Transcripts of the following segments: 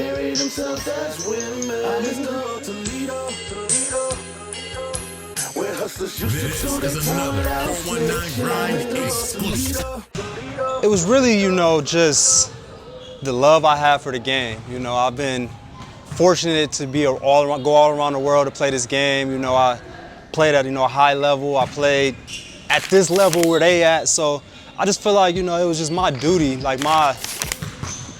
carry themselves as women. I just know Toledo. Where hustlers used This to do is another 419 Grind exclusive. It was really, just the love I have for the game. I've been fortunate to go all around the world to play this game. I played at, a high level. I played at this level where they at. So I just feel like, it was just my duty,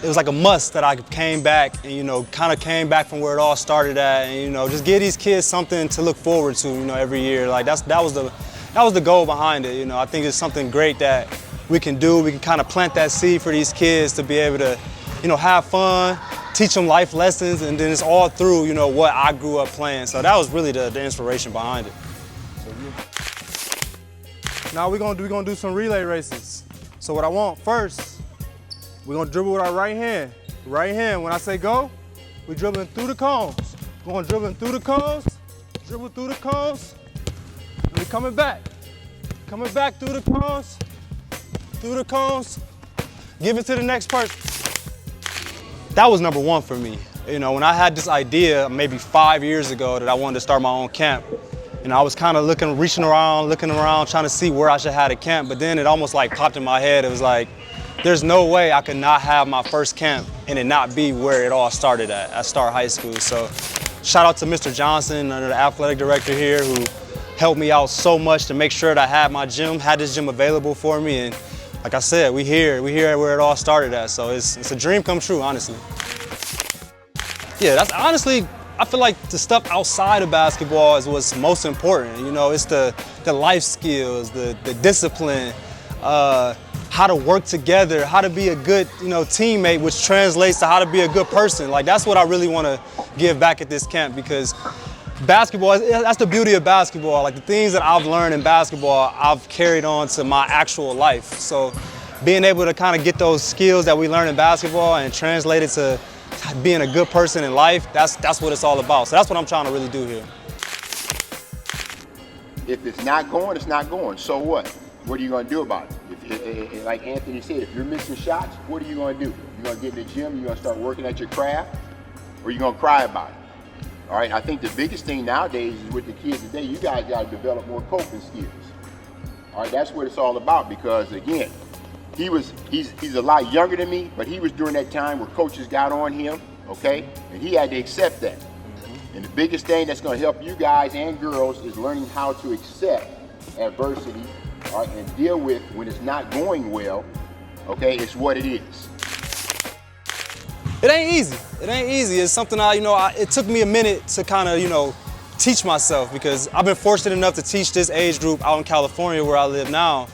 it was like a must that I came back and, kind of came back from where it all started at and, just give these kids something to look forward to, every year. Like that was the goal behind it. I think it's something great that we can do. We can kind of plant that seed for these kids to be able to, have fun, teach them life lessons, and then it's all through, what I grew up playing. So that was really the inspiration behind it. Now we're gonna do some relay races. So what I want first, we're gonna dribble with our right hand. Right hand, when I say go, we're dribbling through the cones. Going dribbling through the cones, dribble through the cones, and we're coming back. Coming back through the cones, give it to the next person. That was number one for me. When I had this idea maybe 5 years ago that I wanted to start my own camp, I was kind of looking around, trying to see where I should have a camp, but then it almost like popped in my head. It was like, there's no way I could not have my first camp and it not be where it all started at Star High School. So shout out to Mr. Johnson, the athletic director here, who helped me out so much to make sure that I had this gym available for me. And like I said, we here where it all started at. So it's a dream come true, honestly. Yeah, that's honestly, I feel like the stuff outside of basketball is what's most important. It's the life skills, the discipline, how to work together, how to be a good, teammate, which translates to how to be a good person. Like, that's what I really want to give back at this camp, because basketball, that's the beauty of basketball. Like, the things that I've learned in basketball, I've carried on to my actual life. So being able to kind of get those skills that we learn in basketball and translate it to being a good person in life, that's what it's all about. So that's what I'm trying to really do here. If it's not going, it's not going. So what? What are you going to do about it? Like Anthony said, if you're missing shots, what are you going to do? You're going to get in the gym, you're going to start working at your craft, or you're going to cry about it? All right, I think the biggest thing nowadays is with the kids today, you guys got to develop more coping skills. All right, that's what it's all about, because again, he's a lot younger than me, but he was during that time where coaches got on him, okay? And he had to accept that. And the biggest thing that's going to help you guys and girls is learning how to accept adversity, all right, and deal with when it's not going well, okay? It's what it is. It ain't easy. It ain't easy. It's something it took me a minute to kind of, teach myself, because I've been fortunate enough to teach this age group out in California where I live now.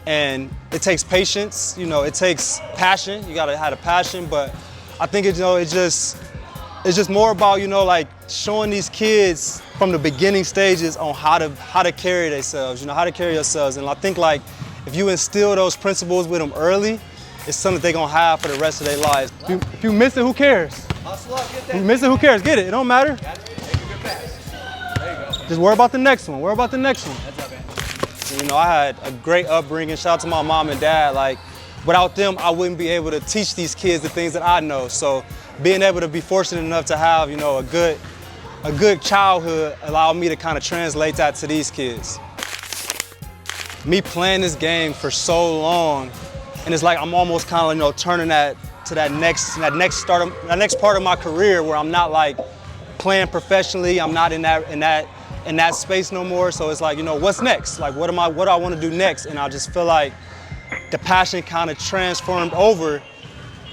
And it takes patience, it takes passion. You gotta have a passion, but I think it's just more about, like showing these kids from the beginning stages on how to carry themselves, how to carry yourselves. And I think, like, if you instill those principles with them early, it's something they're gonna have for the rest of their lives. If you miss it, who cares? If you miss it, who cares? Get it. It don't matter. Just worry about the next one. Worry about the next one. I had a great upbringing. Shout out to my mom and dad. Like, without them, I wouldn't be able to teach these kids the things that I know. So being able to be fortunate enough to have, a good childhood allowed me to kind of translate that to these kids. Me playing this game for so long, and it's like I'm almost kind of, turning that to that next part of my career where I'm not like playing professionally. I'm not in that space no more. So it's like, what's next? Like, what do I want to do next? And I just feel like the passion kind of transformed over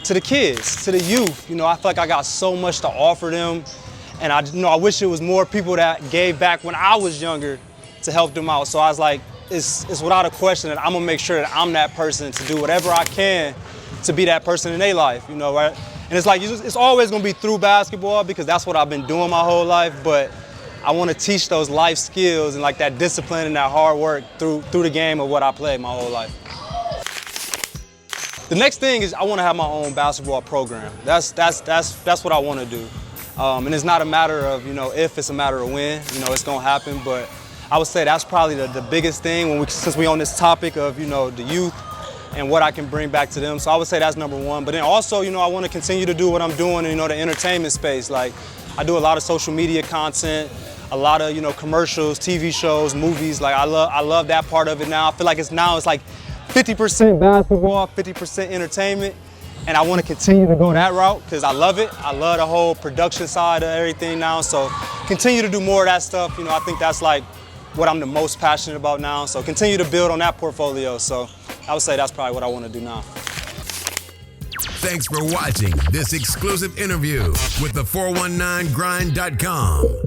to the kids, to the youth. I feel like I got so much to offer them. And I wish it was more people that gave back when I was younger to help them out. So I was like, it's without a question that I'm gonna make sure that I'm that person to do whatever I can to be that person in their life, right? And it's like, it's always gonna be through basketball, because that's what I've been doing my whole life, but I want to teach those life skills and like that discipline and that hard work through the game of what I played my whole life. The next thing is I want to have my own basketball program. That's what I want to do. And it's not a matter of, if, it's a matter of when, it's going to happen. But I would say that's probably the biggest thing since we're on this topic of, the youth and what I can bring back to them. So I would say that's number one. But then also, you know, I want to continue to do what I'm doing in, you know, the entertainment space. Like, I do a lot of social media content, a lot of, you know, commercials, TV shows, movies. Like, I love that part of it now. I feel like it's like 50% basketball, 50% entertainment. And I want to continue to go that route because I love it. I love the whole production side of everything now. So continue to do more of that stuff. You know, I think that's like what I'm the most passionate about now. So continue to build on that portfolio. So I would say that's probably what I want to do now. Thanks for watching this exclusive interview with the 419grind.com.